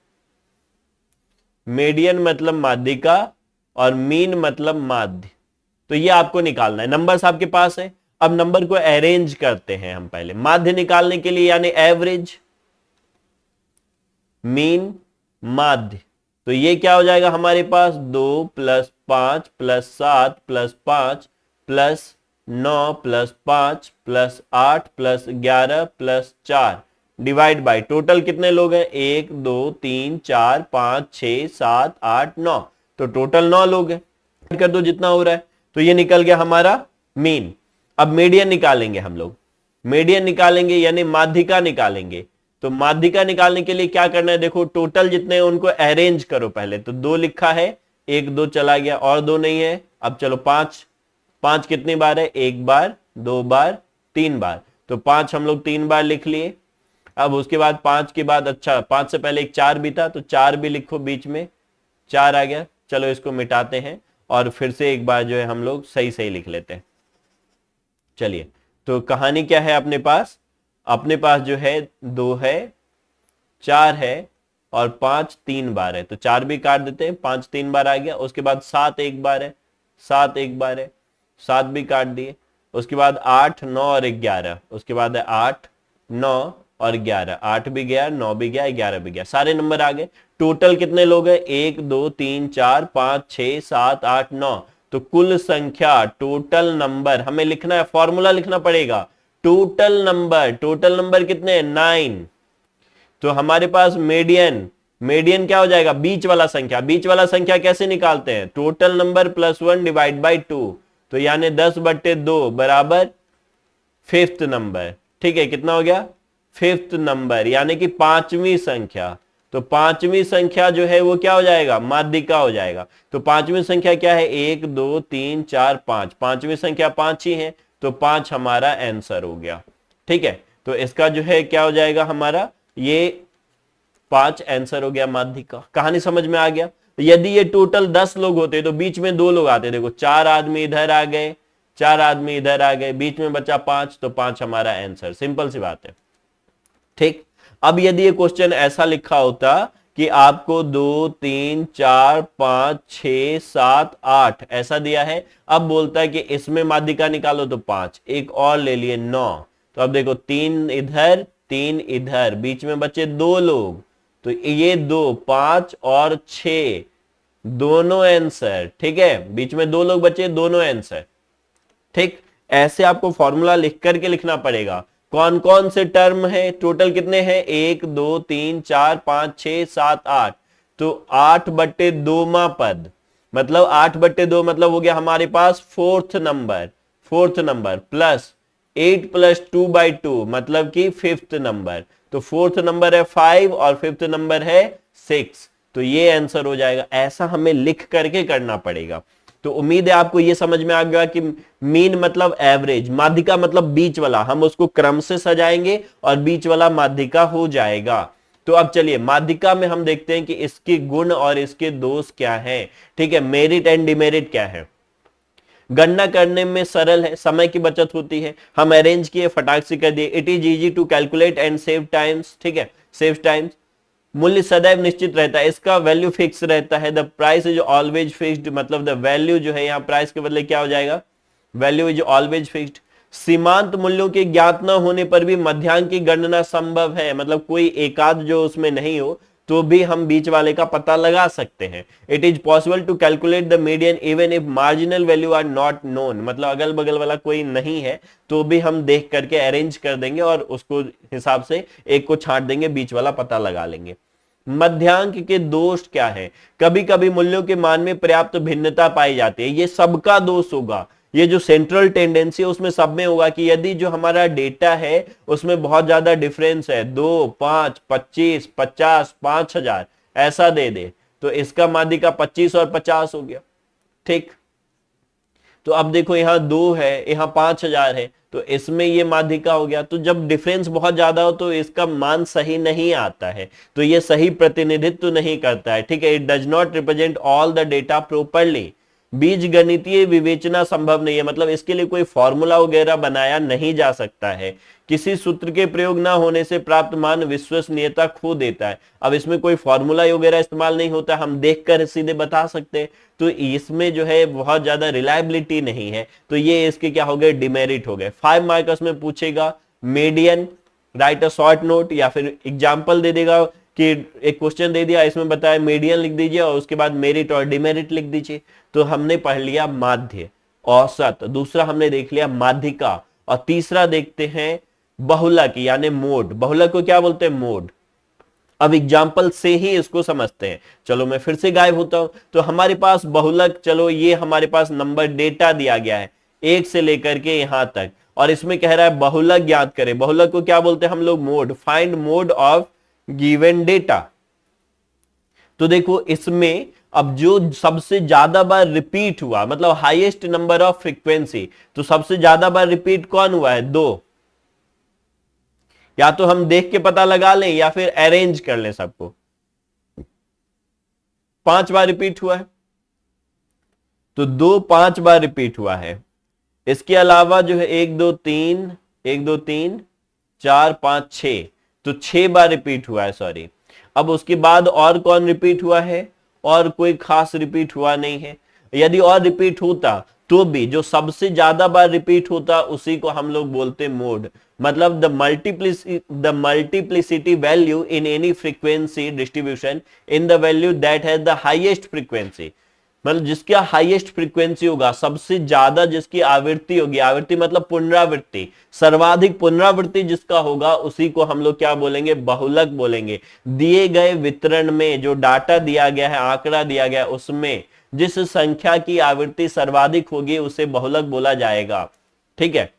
मीडियन मतलब माध्यिका, और मीन मतलब माध्य। तो ये आपको निकालना है, नंबर्स आपके पास है। अब नंबर को अरेंज करते हैं हम पहले, माध्य निकालने के लिए, यानी एवरेज, मीन, माध्य। तो ये क्या हो जाएगा हमारे पास, 2 + 5 + 7 + 5 + 9 + 5 + 8 + 11 + 4 डिवाइड बाय टोटल कितने लोग हैं, 1 2 3 4 5 6 7 8 9, तो टोटल 9 लोग हैं। कर दो जितना हो रहा है, तो ये निकल गया हमारा मीन। अब मीडियन निकालेंगे हम लोग, मीडियन निकालेंगे यानी माध्यिका निकालेंगे। तो माध्यिका निकालने के लिए क्या करना है, देखो टोटल जितने हैं उनको अरेंज करो पहले। तो 2 लिखा है, 1 2 चला गया, और 2 नहीं है। अब चलो 5, 5 कितनी बार है, 1 बार 2 बार 3 बार, तो 5 हम लोग 3 बार लिख लिए। अब उसके बाद 5 के बाद, अच्छा 5 से पहले एक 4 भी था, तो 4 भी लिखो बीच में, 4 आ गया। चलो इसको मिटाते हैं और फिर से एक बार जो है हम लोग सही सही लिख लेते हैं। चलिए, तो कहानी क्या है अपने पास, अपने पास जो है 2 है, 4 है और 5 3 बार है, तो 4 भी काट देते हैं, 5 3 बार आ गया। उसके बाद 7 1 बार है, 7 1 बार है, 7 भी काट दिए। उसके बाद 8 9 और 11, उसके बाद है 8 9 और 11, 8 भी गया, 9 भी गया, 11 भी गया, सारे नंबर आ गए। टोटल कितने लोग हैं, 1 2 3 4 5 6 7 8 9, तो कुल संख्या, टोटल नंबर हमें लिखना है, फॉर्मूला लिखना पड़ेगा, टोटल नंबर, टोटल नंबर कितने, 9। तो हमारे पास मीडियन, मीडियन क्या हो जाएगा, बीच वाला संख्या। बीच वाला संख्या कैसे निकालते हैं, टोटल नंबर +1 डिवाइड बाय 2, तो यानी 10/2 बराबर फिफ्थ नंबर, ठीक है। कितना हो गया, फिफ्थ नंबर, यानी कि 5वीं संख्या। तो 5वीं संख्या जो है वो क्या हो जाएगा, माध्यिका हो जाएगा। तो 5वीं संख्या क्या है, 1 2 3 4 5, 5वीं संख्या 5 ही है, तो 5 हमारा आंसर हो गया, ठीक है। तो इसका जो है क्या हो जाएगा हमारा, ये 5 आंसर हो गया माध्यिका। कहानी समझ में आ गया। यदि ये टोटल 10 लोग होते तो बीच में 2 लोग आते, देखो 4 आदमी इधर आ गए, 4 आदमी इधर आ गए, बीच में बचा 5, तो 5 हमारा आंसर, सिंपल सी बात है। ठीक, अब यदि ये क्वेश्चन ऐसा लिखा होता कि आपको 2 3 4 5 6 7 8 ऐसा दिया है, अब बोलता है कि इसमें माध्यिका निकालो, तो 5, एक और ले लिए 9, तो अब देखो 3 इधर 3 इधर, बीच में बचे 2 लोग, तो ये 2 5 और 6 दोनों आंसर। ठीक है, बीच में 2 लोग बचे, दोनों आंसर। ठीक, ऐसे आपको फॉर्मूला लिख करके लिखना पड़ेगा। कौन कौन से टर्म है, टोटल कितने हैं, 1 2 3 4 5 6 7 8, तो 8/2 पद, मतलब 8/2 मतलब हो गया हमारे पास फोर्थ नंबर प्लस 8 + 2/2 मतलब कि फिफ्थ नंबर, तो फोर्थ नंबर है 5 और फिफ्थ नंबर है 6, तो ये आंसर हो जाएगा। ऐसा हमें लिख करके करना पड़ेगा। तो उम्मीद है आपको ये समझ में आ गया कि मीन मतलब एवरेज, माध्यिका मतलब बीच वाला, हम उसको क्रम से सजाएंगे और बीच वाला माध्यिका हो जाएगा। तो अब चलिए माध्यिका में हम देखते हैं कि इसके गुण और इसके दोष क्या हैं। ठीक है, मेरिट एंड डिमेरिट क्या है। गणना करने में सरल है, समय की बचत होती है, हम अरेंज किए फटाक से कर दिए। It is easy to calculate and save times. ठीक है, सेव टाइम्स। मूल्य सदैव निश्चित रहता है, इसका वैल्यू फिक्स रहता है। The price is always fixed, मतलब द वैल्यू जो है यहाँ प्राइस के बदले क्या हो जाएगा, वैल्यू इज ऑलवेज फिक्स्ड। सीमांत मूल्यों के ज्ञात न होने पर भी मध्यांक की गणना संभव है, मतलब कोई एकाध जो उसमें नहीं हो तो भी हम बीच वाले का पता लगा सकते हैं। It is possible to calculate the median even if marginal value are not known, मतलब अगल बगल वाला कोई नहीं है तो भी हम देख करके अरेंज कर देंगे और उसको हिसाब से एक को छांट देंगे, बीच वाला पता लगा लेंगे। मध्यांक के दोष क्या है, कभी कभी मूल्यों के मान में पर्याप्त भिन्नता पाई जाती है, ये सबका दोष होगा। ये जो सेंट्रल टेंडेंसी है उसमें सब में होगा कि यदि जो हमारा डेटा है उसमें बहुत ज्यादा डिफरेंस है, 2 5 25 50 5000 ऐसा दे दे, तो इसका माध्यिका 25 और 50 हो गया। ठीक, तो अब देखो यहाँ 2 है, यहाँ 5000 है, तो इसमें ये माध्यिका हो गया। तो जब डिफरेंस बहुत ज्यादा हो तो इसका मान सही नहीं आता है, तो ये सही प्रतिनिधित्व नहीं करता है। ठीक है, it does not represent all the data properly. बीज गणितीय विवेचना संभव नहीं है, मतलब इसके लिए कोई फॉर्मूला वगैरह बनाया नहीं जा सकता है। किसी सूत्र के प्रयोग ना होने से प्राप्त मान विश्वसनीयता खो देता है। अब इसमें कोई फॉर्मूला वगैरह इस्तेमाल नहीं होता, हम देखकर सीधे बता सकते हैं, तो इसमें जो है बहुत ज्यादा रिलायबिलिटी नहीं है, तो ये इसके क्या हो गए, डिमेरिट हो गए। 5 मार्क्स में पूछेगा median, right a short note, या फिर एग्जाम्पल दे देगा कि एक क्वेश्चन दे दिया इसमें बताया मीडियन लिख दीजिए और उसके बाद मेरिट और डिमेरिट लिख दीजिए। तो हमने पढ़ लिया माध्य, औसत, दूसरा हमने देख लिया माध्यिका, और तीसरा देखते हैं बहुलक यानी मोड। बहुलक को क्या बोलते हैं, मोड। अब एग्जाम्पल से ही इसको समझते हैं। चलो मैं फिर से गायब होता हूं। तो हमारे पास बहुलक, चलो ये हमारे पास नंबर डेटा दिया गया है 1 से लेकर के यहां तक, और इसमें कह रहा है बहुलक ज्ञात करें। बहुलक को क्या बोलते हैं हम लोग, mode. Find mode of given data. तो देखो इसमें अब जो सबसे ज्यादा बार रिपीट हुआ, मतलब हाईएस्ट नंबर ऑफ फ्रीक्वेंसी, तो सबसे ज्यादा बार रिपीट कौन हुआ है, 2। या तो हम देख के पता लगा लें या फिर अरेंज कर लें सबको। 5 बार रिपीट हुआ है, तो 2 5 बार रिपीट हुआ है। इसके अलावा जो है 1 2 3 1 2 3 4 5 6, तो 6 बार रिपीट हुआ है, सॉरी। अब उसके बाद और कौन रिपीट हुआ है, और कोई खास रिपीट हुआ नहीं है। यदि और रिपीट होता तो भी जो सबसे ज्यादा बार रिपीट होता उसी को हम लोग बोलते मोड, मतलब the multiplicity value in any frequency distribution in the value that has the highest frequency, मतलब जिसका हाईएस्ट फ्रीक्वेंसी होगा, सबसे ज्यादा जिसकी आवृत्ति होगी, आवृत्ति मतलब पुनरावृत्ति, सर्वाधिक पुनरावृत्ति जिसका होगा उसी को हम लोग क्या बोलेंगे, बहुलक बोलेंगे। दिए गए वितरण में जो डाटा दिया गया है, आंकड़ा दिया गया है, उसमें जिस संख्या की आवृत्ति सर्वाधिक होगी उसे बहुलक बोला जाएगा। ठीक है,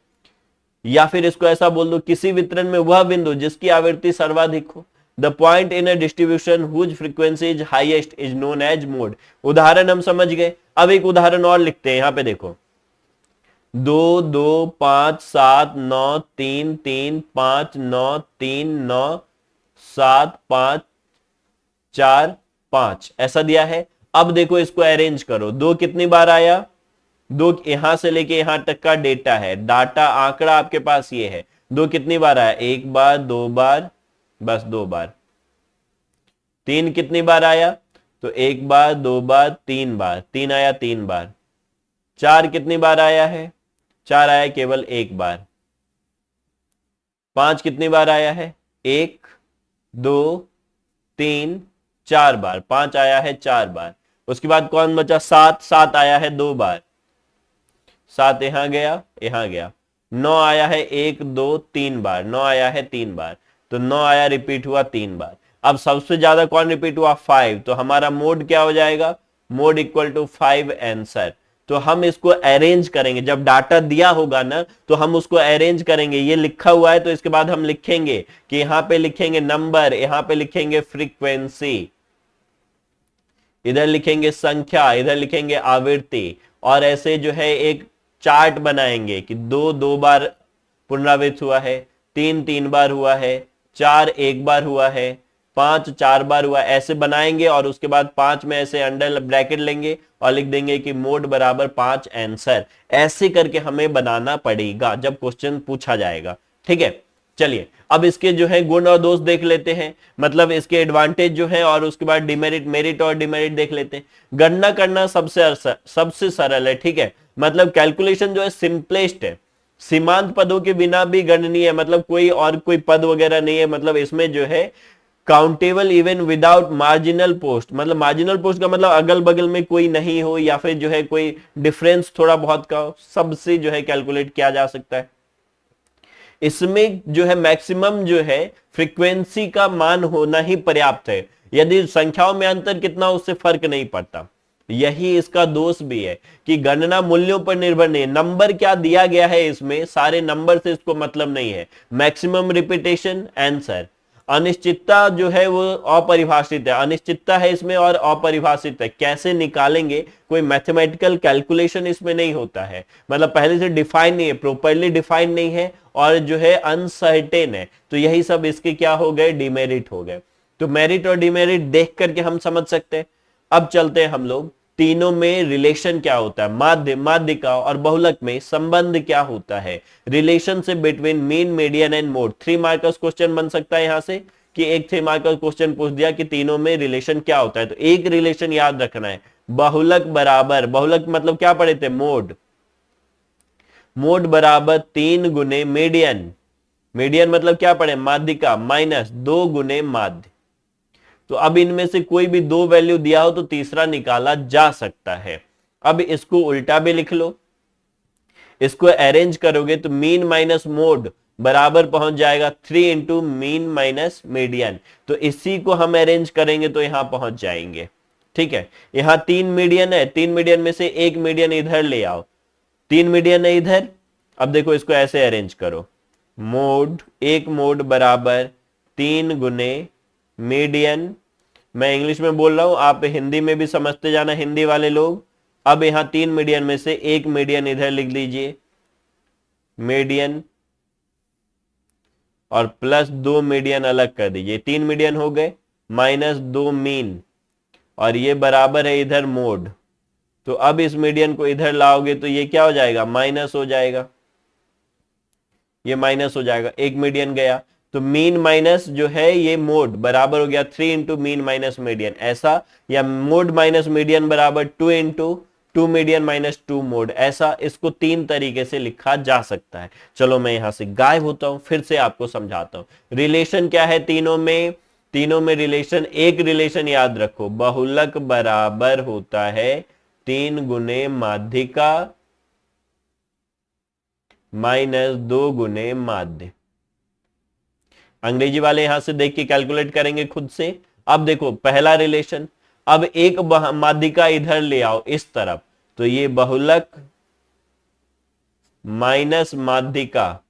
या फिर इसको ऐसा बोल दो, किसी वितरण में वह बिंदु जिसकी आवृत्ति सर्वाधिक हो। The point in a distribution whose frequency is highest is known as mode. उदाहरण हम समझ गए, अब एक उदाहरण और लिखते हैं। यहां पे देखो 2 2 5 7 9 3 3 5 9 3 9 7 5 4 5 ऐसा दिया है। अब देखो इसको अरेंज करो, 2 कितनी बार आया, 2 यहां से लेके यहां तक का डेटा है, डाटा आंकड़ा आपके पास ये है, 2 कितनी बार आया, 1 बार 2 बार, बस 2 बार। 3 कितनी बार आया, तो 1 बार 2 बार 3 बार, 3 आया 3 बार। 4 कितनी बार आया है, 4 आया केवल 1 बार। 5 कितनी बार आया है, 1 2 3 4 बार, 5 आया है 4 बार। उसके बाद कौन बचा, 7, 7 आया है 2 बार, 7 यहां गया यहां गया। 9 आया है 1 2 3 बार, 9 आया है 3 बार, तो 9 आया रिपीट हुआ 3 बार। अब सबसे ज्यादा कौन रिपीट हुआ, 5, तो हमारा मोड क्या हो जाएगा, मोड इक्वल टू 5 आंसर। तो हम इसको अरेंज करेंगे, जब डाटा दिया होगा ना तो हम उसको अरेंज करेंगे, ये लिखा हुआ है तो इसके बाद हम लिखेंगे कि यहां पे लिखेंगे नंबर, यहां पे लिखेंगे फ्रीक्वेंसी, इधर लिखेंगे संख्या, इधर लिखेंगे आवृत्ति, और ऐसे जो है एक चार्ट बनाएंगे कि 2 2 बार पुनरावृत्त हुआ है, 3 3 बार हुआ है, 4 1 बार हुआ है, 5 4 बार हुआ, ऐसे बनाएंगे। और उसके बाद 5 में ऐसे अंडर ब्रैकेट लेंगे और लिख देंगे कि मोड बराबर 5 आंसर। ऐसे करके हमें बनाना पड़ेगा जब क्वेश्चन पूछा जाएगा, ठीक है। चलिए अब इसके जो है गुण और दोष देख लेते हैं, मतलब इसके एडवांटेज जो है, और उसके बाद डिमेरिट, मेरिट और डिमेरिट देख लेते हैं। गणना करना सबसे सरल है, ठीक है, मतलब कैलकुलेशन जो है सिंपलेस्ट है, सीमांत पदों के बिना भी गणनीय है, मतलब कोई और कोई पद वगैरह नहीं है, मतलब इसमें जो है countable even without marginal post, मतलब मार्जिनल पोस्ट का मतलब अगल बगल में कोई नहीं हो या फिर जो है कोई डिफरेंस थोड़ा बहुत का हो, सबसे जो है कैलकुलेट किया जा सकता है। इसमें जो है मैक्सिमम जो है फ्रीक्वेंसी का मान होना ही पर्याप्त है, यदि संख्याओं में अंतर कितना उससे फर्क नहीं पड़ता। यही इसका दोष भी है कि गणना मूल्यों पर निर्भर नहीं है, नंबर क्या दिया गया है इसमें, सारे नंबर से इसको मतलब नहीं है। मैक्सिमम रिपीटेशन आंसर, अनिश्चितता जो है वो अपरिभाषित है, अनिश्चितता है इसमें और अपरिभाषित है, कैसे निकालेंगे, कोई मैथमेटिकल कैलकुलेशन इसमें नहीं होता है, मतलब पहले से डिफाइन नहीं है, प्रॉपर्ली डिफाइन नहीं है, और जो है अनसर्टेन है। तो यही सब इसके क्या हो गए, डिमेरिट हो गए। तो मेरिट और डिमेरिट देख करके हम समझ सकते हैं। अब चलते हैं हम लोग, तीनों में रिलेशन क्या होता है, माध्य, माध्यिका और बहुलक में संबंध क्या होता है, relationship between mean, median and mode. 3 markers question बन सकता है यहां से कि एक 3 मार्कर्स क्वेश्चन पूछ दिया कि तीनों में रिलेशन क्या होता है। तो एक रिलेशन याद रखना है, बहुलक बराबर, बहुलक मतलब क्या पढ़े थे, मोड, मोड बराबर 3 गुने मीडियन, मीडियन मतलब क्या पढ़े, माध्यिका, माइनस 2 गुने माध्य। तो अब इनमें से कोई भी 2 वैल्यू दिया हो तो तीसरा निकाला जा सकता है। अब इसको उल्टा भी लिख लो, इसको अरेंज करोगे तो मीन माइनस मोड बराबर पहुंच जाएगा 3 इंटू मीन माइनस मीडियन। तो इसी को हम अरेंज करेंगे तो यहां पहुंच जाएंगे, ठीक है। यहां 3 मीडियन है, 3 मीडियन में से एक मीडियन इधर ले आओ, 3 मीडियन है इधर। अब देखो इसको ऐसे अरेंज करो, मोड, एक मोड बराबर 3 गुने मीडियन, मैं इंग्लिश में बोल रहा हूं, आप हिंदी में भी समझते जाना हिंदी वाले लोग। अब यहां 3 मीडियन में से एक मीडियन इधर लिख लीजिए, मीडियन, और प्लस 2 मीडियन अलग कर दीजिए, 3 मीडियन हो गए, माइनस 2 मीन, और ये बराबर है इधर मोड। तो अब इस मीडियन को इधर लाओगे तो ये क्या हो जाएगा, माइनस हो जाएगा, ये माइनस हो जाएगा, एक मीडियन गया। तो मीन माइनस जो है ये मोड बराबर हो गया 3 इंटू मीन माइनस मीडियन, ऐसा, या मोड माइनस मीडियन बराबर 2 इंटू 2 मीडियन माइनस 2 मोड, ऐसा। इसको 3 तरीके से लिखा जा सकता है। चलो मैं यहां से गायब होता हूं, फिर से आपको समझाता हूं रिलेशन क्या है तीनों में। तीनों में रिलेशन, एक रिलेशन याद रखो, बहुलक बराबर होता है 3 गुने माध्यिका माइनस 2 गुने माध्य। अंग्रेजी वाले यहां से देख के कैलकुलेट करेंगे खुद से। अब देखो पहला रिलेशन, अब एक माध्यिका इधर ले आओ इस तरफ, तो ये बहुलक माइनस माध्यिका,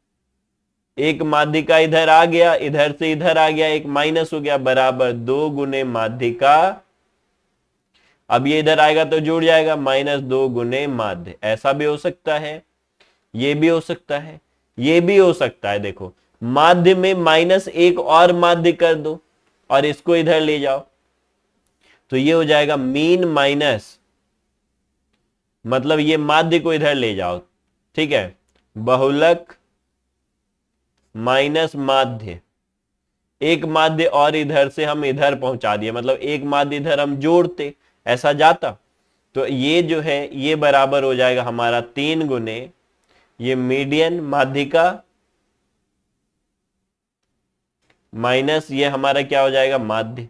एक माध्यिका इधर आ गया, इधर से इधर आ गया, एक माइनस हो गया, बराबर 2 गुने माध्यिका, अब ये इधर आएगा तो जुड़ जाएगा, माइनस 2 गुने माध्य। ऐसा भी हो सकता है, ये भी हो सकता है, ये भी हो सकता है। देखो माध्य में माइनस एक और माध्य कर दो और इसको इधर ले जाओ, तो ये हो जाएगा मीन माइनस, मतलब ये माध्य को इधर ले जाओ, ठीक है, बहुलक माइनस माध्य, एक माध्य और इधर से हम इधर पहुंचा दिए, मतलब एक माध्य इधर हम जोड़ते, ऐसा जाता। तो ये जो है ये बराबर हो जाएगा हमारा 3 गुने ये मीडियन माध्यिका माइनस ये हमारा क्या हो जाएगा माध्य।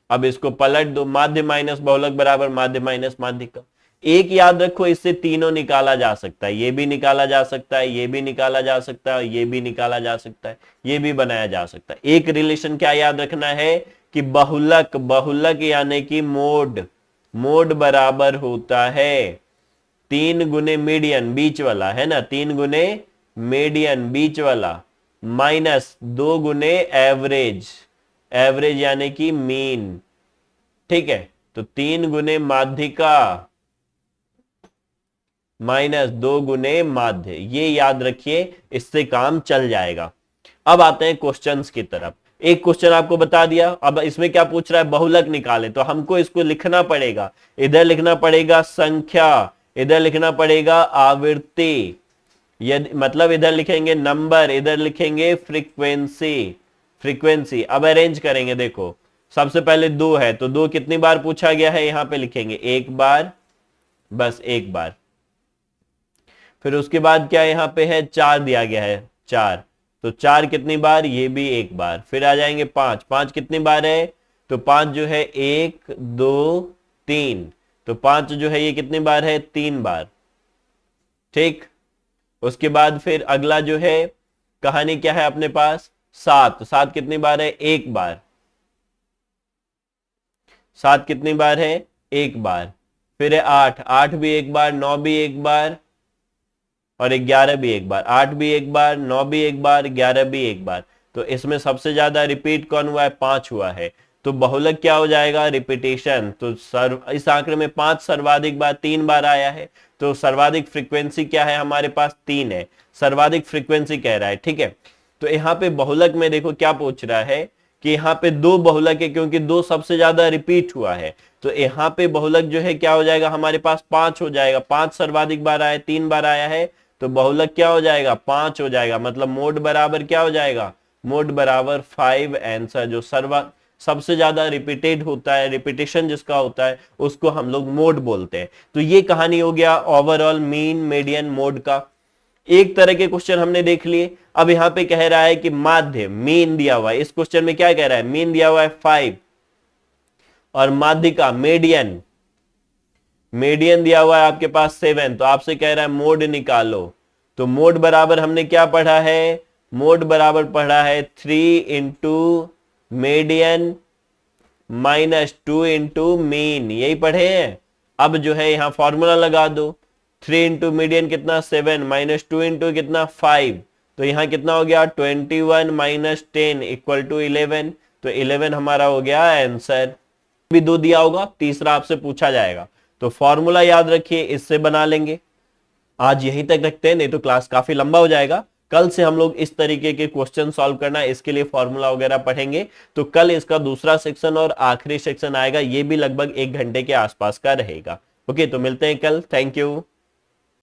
अब इसको पलट दो, माध्य माइनस बहुलक बराबर माध्य माइनस माध्यिका। एक याद रखो, इससे तीनों निकाला जा सकता है, ये भी निकाला जा सकता है, ये भी निकाला जा सकता है, ये भी निकाला जा सकता है, ये भी बनाया जा सकता है। एक रिलेशन क्या याद रखना है कि बहुलक, बहुलक यानी कि मोड, मोड बराबर होता है 3 गुने मीडियन बीच वाला है ना, 3 गुने मीडियन बीच वाला माइनस 2 गुने एवरेज, एवरेज यानी कि मीन, ठीक है। तो 3 गुने माध्यिका माइनस 2 गुने माध्य, ये याद रखिए, इससे काम चल जाएगा। अब आते हैं क्वेश्चंस की तरफ। एक क्वेश्चन आपको बता दिया, अब इसमें क्या पूछ रहा है, बहुलक निकाले, तो हमको इसको लिखना पड़ेगा, इधर लिखना पड़ेगा संख्या, इधर लिखना पड़ेगा आवृत्ति, यदि मतलब इधर लिखेंगे नंबर, इधर लिखेंगे फ्रीक्वेंसी, फ्रीक्वेंसी। अब अरेंज करेंगे, देखो सबसे पहले 2 है, तो 2 कितनी बार पूछा गया है, यहां पे लिखेंगे 1 बार, बस 1 बार। फिर उसके बाद क्या यहां पे है 4 दिया गया है, 4, तो 4 कितनी बार, ये भी 1 बार। फिर आ जाएंगे 5, 5 कितनी बार है, तो 5 जो है 1 2 3, तो 5 जो है ये कितनी बार है, 3 बार, ठीक। उसके बाद फिर अगला जो है कहानी क्या है अपने पास, 7, 7 कितनी बार है, 1 बार, 7 कितनी बार है, 1 बार। फिर है 8, 8 भी 1 बार, 9 भी 1 बार और 11 भी 1 बार, 8 भी 1 बार, 9 भी 1 बार, 11 भी 1 बार। तो इसमें सबसे ज्यादा रिपीट कौन हुआ है, 5 हुआ है। तो बहुलक क्या हो जाएगा, रिपीटेशन। तो इस आंकड़े में 5 सर्वाधिक बार 3 बार आया है, तो सर्वाधिक फ्रीक्वेंसी क्या है हमारे पास, 3 है, सर्वाधिक फ्रीक्वेंसी कह रहा है, ठीक है। तो यहाँ पे बहुलक में देखो क्या पूछ रहा है कि यहाँ पे 2 बहुलक है, क्योंकि 2 सबसे ज्यादा रिपीट हुआ है, तो यहाँ पे बहुलक जो है क्या हो जाएगा हमारे पास 5 हो जाएगा, 5 सर्वाधिक बार आया, 3 बार आया है, तो बहुलक क्या हो जाएगा 5 हो जाएगा, मतलब मोड बराबर क्या हो जाएगा, मोड बराबर 5 आंसर। जो सबसे ज्यादा रिपीटेड होता है, रिपीटेशन जिसका होता है उसको हम लोग मोड बोलते हैं। तो ये कहानी हो गया ओवरऑल मीन मीडियन मोड का। एक तरह के क्वेश्चन हमने देख लिए। अब यहां पे कह रहा है कि माध्य मीन दिया हुआ है, इस क्वेश्चन में क्या कह रहा है, मीन दिया हुआ है 5 और माध्य का मीडियन, मीडियन दिया हुआ है आपके पास 7, तो आपसे कह रहा है मोड निकालो। तो मोड बराबर हमने क्या पढ़ा है, मोड बराबर पढ़ा है 3 into median minus 2 into mean, यही पढ़े हैं। अब जो है यहां फॉर्मूला लगा दो, 3 इंटू मीडियन कितना 7 माइनस 2 इंटू कितना 5, तो यहां कितना हो गया 21 माइनस 10 इक्वल टू 11, तो 11 हमारा हो गया आंसर। भी 2 दिया होगा, तीसरा आपसे पूछा जाएगा, तो फॉर्मूला याद रखिए, इससे बना लेंगे। आज यहीं तक रखते हैं, नहीं तो क्लास काफी लंबा हो जाएगा। कल से हम लोग इस तरीके के क्वेश्चन सॉल्व करना, इसके लिए फॉर्मूला वगैरह पढ़ेंगे। तो कल इसका दूसरा सेक्शन और आखिरी सेक्शन आएगा, ये भी लगभग 1 घंटे के आसपास का रहेगा। ओके, तो मिलते हैं कल, थैंक यू।